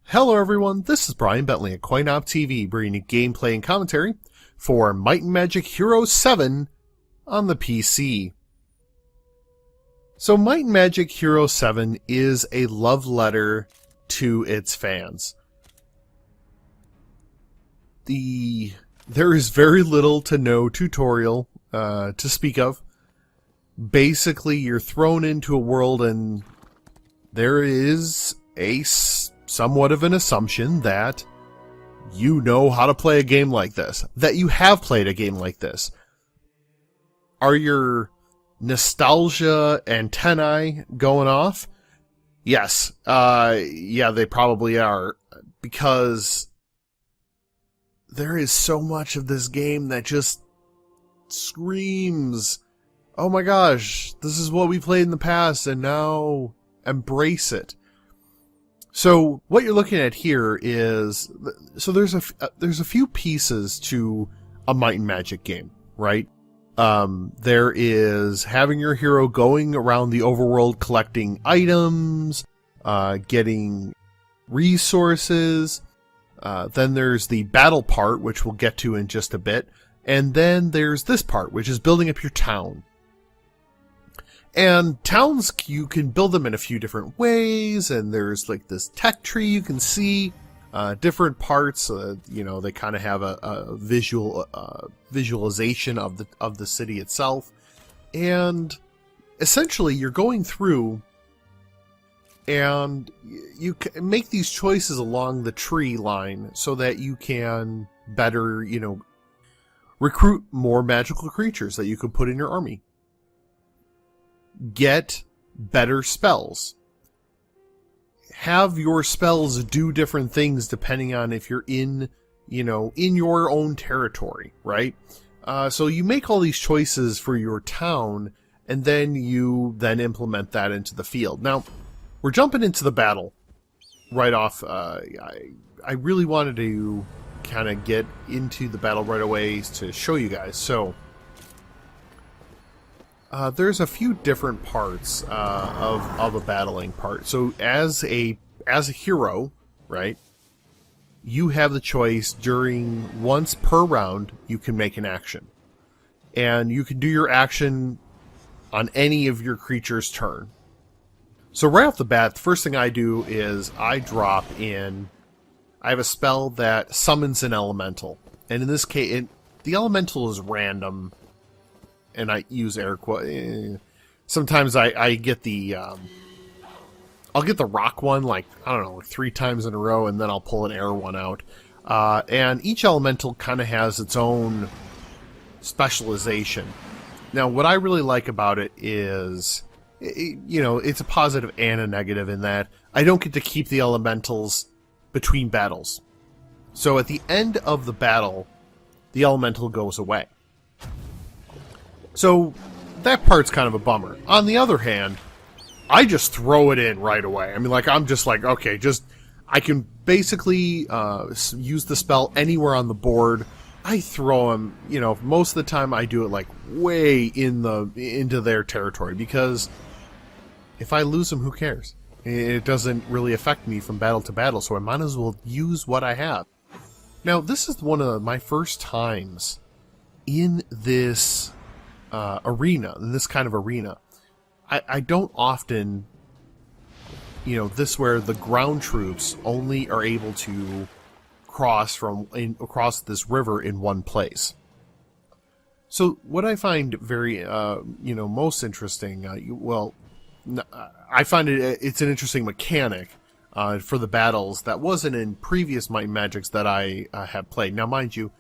Hello everyone, this is Brian Bentley at CoinOpTV, bringing you gameplay and commentary for Might and Magic Heroes VII on the PC. So Might and Magic Heroes VII is a love letter to its fans. There is very little to no tutorial to speak of. Basically, you're thrown into a world and there is somewhat of an assumption that you know how to play a game like this, that you have played a game like this. Are your nostalgia antennae going off? Yes. Yeah, they probably are, because there is so much of this game that just screams, oh my gosh, this is what we played in the past, and now embrace it. So what you're looking at here is, so there's a few pieces to a Might and Magic game, right? There is having your hero going around the overworld collecting items, getting resources. Then there's the battle part, which we'll get to in just a bit. And then there's this part, which is building up your town. And towns, you can build them in a few different ways, and there's like this tech tree you can see, different parts, they kind of have a visualization of the city itself. And essentially you're going through and you can make these choices along the tree line so that you can better, recruit more magical creatures that you can put in your army. Get better spells. Have your spells do different things depending on if you're in your own territory, right? So you make all these choices for your town, and then you implement that into the field. Now, we're jumping into the battle right off. I really wanted to kind of get into the battle right away to show you guys. So there's a few different parts of a battling part. So as a hero, right, you have the choice during once per round you can make an action, and you can do your action on any of your creature's turn. So right off the bat, the first thing I do is I drop in. I have a spell that summons an elemental, and in this case, the elemental is random. And I use air quotes. Sometimes I get the I'll get the rock one, like 3 times in a row, and then I'll pull an air one out. And each elemental kind of has its own specialization. Now, what I really like about it is, it's a positive and a negative in that I don't get to keep the elementals between battles. So at the end of the battle, the elemental goes away. So that part's kind of a bummer. On the other hand, I just throw it in right away. I mean, I'm just like, okay, I can basically use the spell anywhere on the board. I throw them, most of the time I do it way into their territory, because if I lose them, who cares? It doesn't really affect me from battle to battle, so I might as well use what I have. Now, this is one of my first times in this arena, in this kind of arena. I don't often, this where the ground troops only are able to cross across this river in one place. So what I find very, most interesting, I find it's an interesting mechanic for the battles that wasn't in previous Might and Magics that I have played. Now, mind you,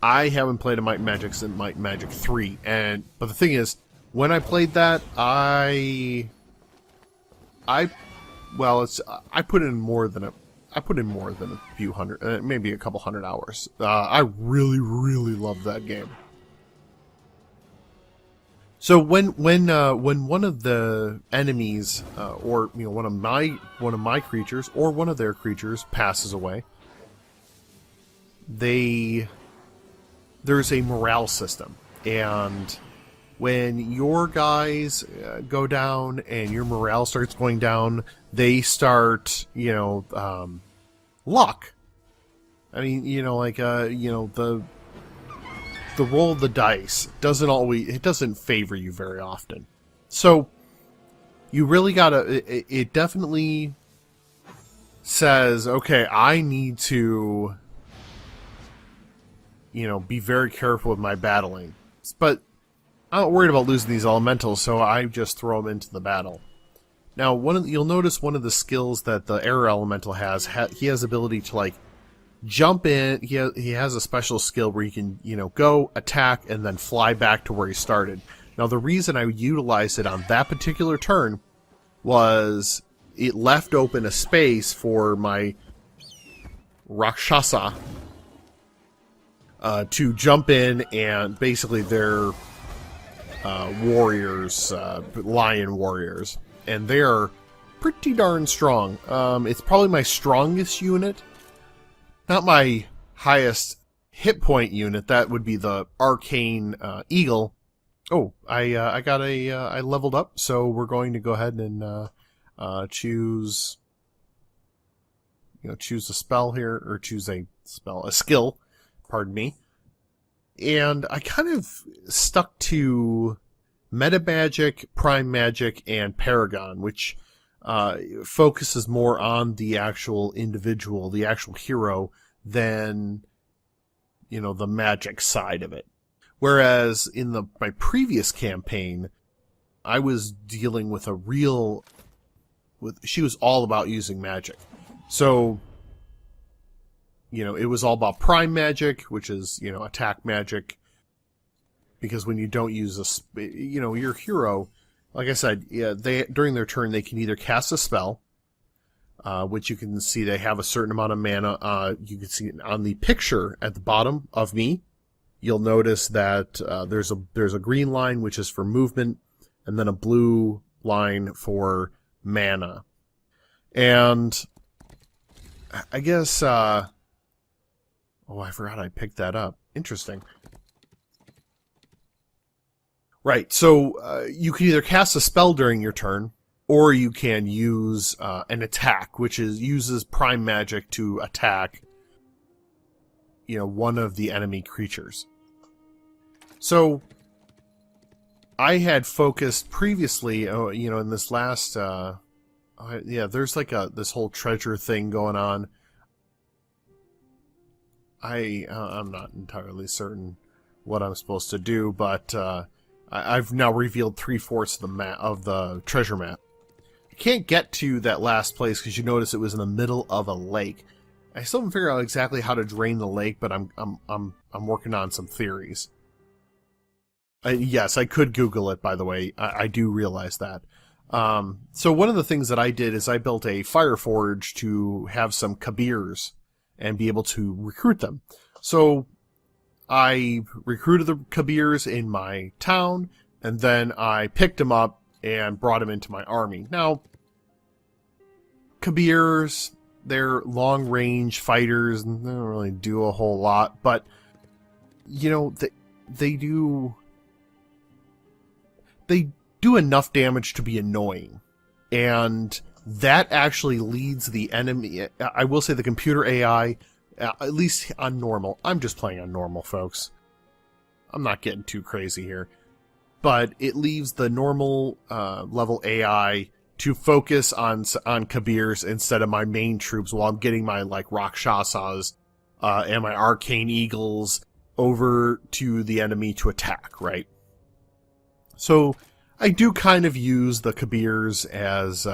I haven't played a Might and Magic since Might and Magic 3, but the thing is, when I played that, I put in more than a few hundred, maybe a couple hundred hours. I really, really love that game. So when one of the enemies, or one of my creatures or one of their creatures passes away, there's a morale system, and when your guys go down and your morale starts going down, they start luck. I mean, like the roll of the dice doesn't favor you very often. So you really gotta. It definitely says, okay, I need to, be very careful with my battling. But I'm not worried about losing these elementals, so I just throw them into the battle. Now, you'll notice one of the skills that the air elemental has. He has the ability to like jump in. He has a special skill where he can go attack and then fly back to where he started. Now, the reason I utilized it on that particular turn was it left open a space for my Rakshasa to jump in, and basically they're warriors, lion warriors, and they're pretty darn strong. It's probably my strongest unit, not my highest hit point unit. That would be the arcane eagle. Oh, I leveled up, so we're going to go ahead and choose a spell here, or choose a skill, pardon me. And I kind of stuck to meta magic, prime magic, and paragon, which focuses more on the actual individual, the actual hero, than the magic side of it. Whereas in my previous campaign, I was dealing with she was all about using magic. So, it was all about prime magic, which is, attack magic. Because when you don't use your hero, like I said, during their turn, they can either cast a spell, which you can see they have a certain amount of mana. You can see on the picture at the bottom of me, you'll notice that there's a green line, which is for movement, and then a blue line for mana. And I guess, I forgot I picked that up. Interesting. Right, so you can either cast a spell during your turn, or you can use an attack, which uses prime magic to attack, one of the enemy creatures. So I had focused previously, in this last, there's like this whole treasure thing going on. I'm not entirely certain what I'm supposed to do, but I've now revealed 3/4 of the treasure map. I can't get to that last place because you notice it was in the middle of a lake. I still haven't figured out exactly how to drain the lake, but I'm working on some theories. Yes, I could Google it, by the way. I do realize that. So one of the things that I did is I built a fire forge to have some Kabirs and be able to recruit them. So I recruited the Kabirs in my town, and then I picked them up and brought them into my army. Now, Kabirs, they're long-range fighters, and they don't really do a whole lot, but, they do enough damage to be annoying. And that actually leads the enemy. I will say the computer AI, at least on normal. I'm just playing on normal, folks. I'm not getting too crazy here. But it leaves the normal level AI to focus on Kabirs instead of my main troops, while I'm getting my Rakshasas and my arcane eagles over to the enemy to attack, right? So I do kind of use the Kabirs as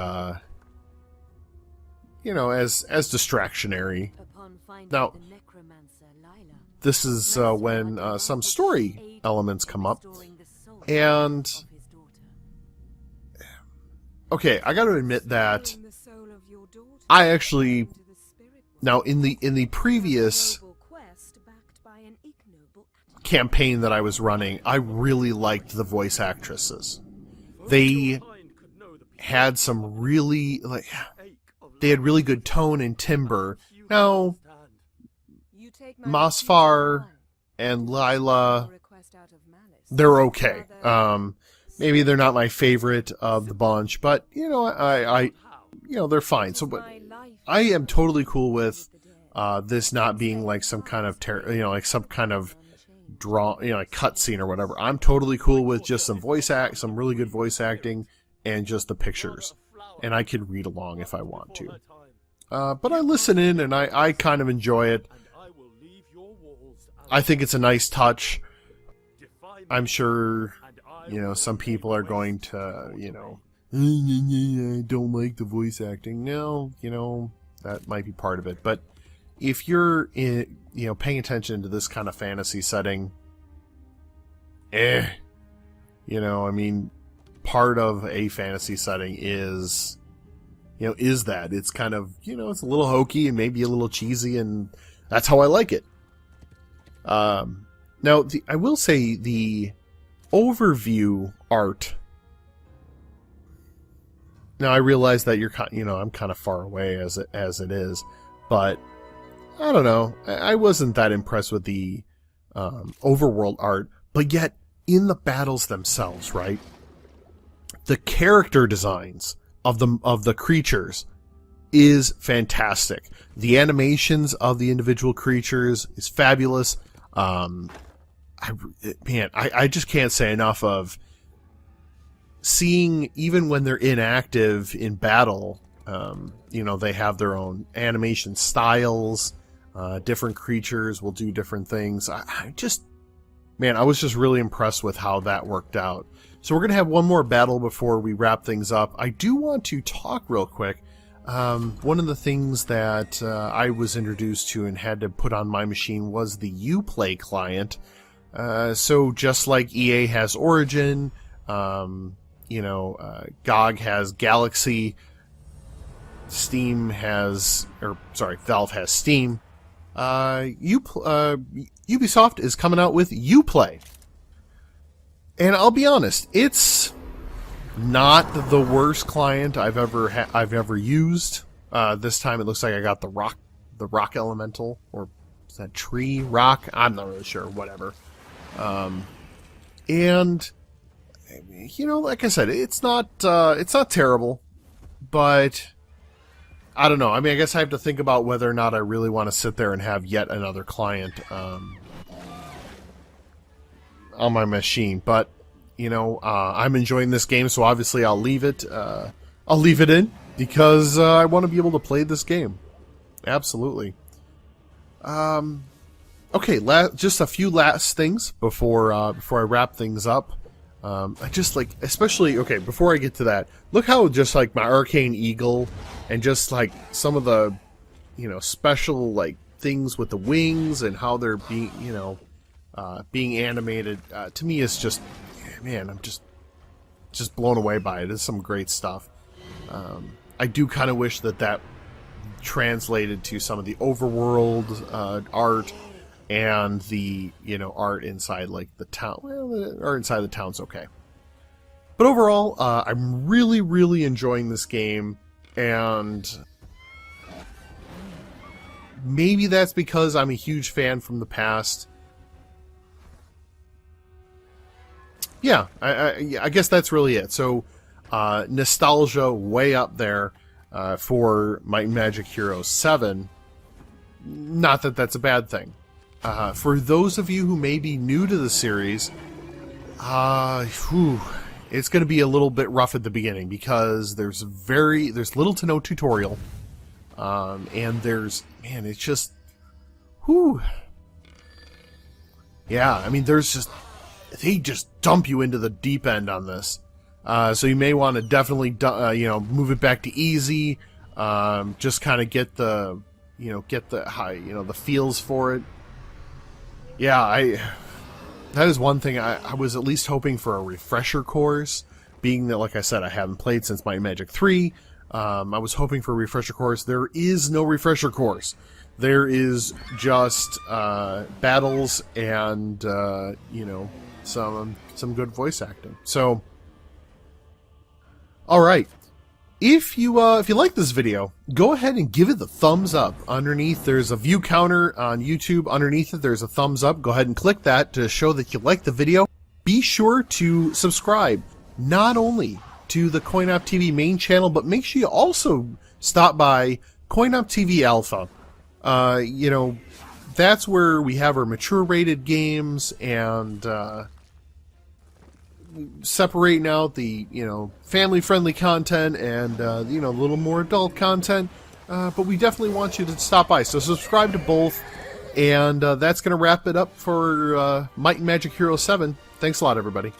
as distractionary. Now, this is when some story elements come up, and okay, I got to admit that I actually, now in the previous campaign that I was running, I really liked the voice actresses. They had some really they had really good tone and timbre. Now, Mosfar and Lila, they're okay. Maybe they're not my favorite of the bunch, but I they're fine. So, but I am totally cool with this not being like some kind of like some kind of like cutscene or whatever. I'm totally cool with just some some really good voice acting, and just the pictures. And I could read along if I want to. But I listen in, and I kind of enjoy it. I think it's a nice touch. I'm sure, some people are going to, I don't like the voice acting. No, that might be part of it. But if you're paying attention to this kind of fantasy setting, part of a fantasy setting is that it's kind of, it's a little hokey and maybe a little cheesy, and that's how I like it. Now, I will say the overview art. Now, I realize that I'm kind of far away as it is, but I don't know. I wasn't that impressed with the overworld art, but yet in the battles themselves, right? The character designs of the creatures is fantastic. The animations of the individual creatures is fabulous. I just can't say enough of seeing, even when they're inactive in battle, they have their own animation styles. Different creatures will do different things. I was just really impressed with how that worked out. So we're going to have one more battle before we wrap things up. I do want to talk real quick. One of the things that I was introduced to and had to put on my machine was the Uplay client. So just like EA has Origin, GOG has Galaxy, Valve has Steam. Ubisoft is coming out with Uplay. And I'll be honest, it's not the worst client I've ever used. This time it looks like I got the rock elemental, or is that tree rock? I'm not really sure. Whatever. And like I said, it's not terrible, but I don't know. I guess I have to think about whether or not I really want to sit there and have yet another client on my machine. But I'm enjoying this game, so obviously I'll leave it. I'll leave it in because I want to be able to play this game. Absolutely. Okay, just a few last things before I wrap things up. I just especially, before I get to that, look how just my Arcane Eagle and just some of the, special things with the wings and how they're being, being animated, to me is just, man, I'm just blown away by it. It's some great stuff. I do kind of wish that translated to some of the overworld art and the art inside the town. Well, or inside the town's okay, but overall, I'm really, really enjoying this game, and maybe that's because I'm a huge fan from the past. Yeah, I guess that's really it. So, nostalgia way up there for Might and Magic Heroes VII. Not that that's a bad thing. For those of you who may be new to the series, it's going to be a little bit rough at the beginning because there's little to no tutorial, and it's just, yeah. They just dump you into the deep end on this. So you may want to definitely, move it back to easy. Just kind of get the the feels for it. Yeah, that is one thing. I was at least hoping for a refresher course, being that, like I said, I haven't played since Might and Magic 3. I was hoping for a refresher course. There is no refresher course. There is just battles and some good voice acting. So, all right. If you like this video, go ahead and give it the thumbs up. Underneath, there's a view counter on YouTube. Underneath it, there's a thumbs up. Go ahead and click that to show that you like the video. Be sure to subscribe, not only to the CoinOpTV main channel, but make sure you also stop by CoinOpTV Alpha. You know, that's where we have our mature rated games and separating out the, you know, family friendly content and, you know, a little more adult content. But we definitely want you to stop by. So subscribe to both. And that's going to wrap it up for Might and Magic Heroes VII. Thanks a lot, everybody.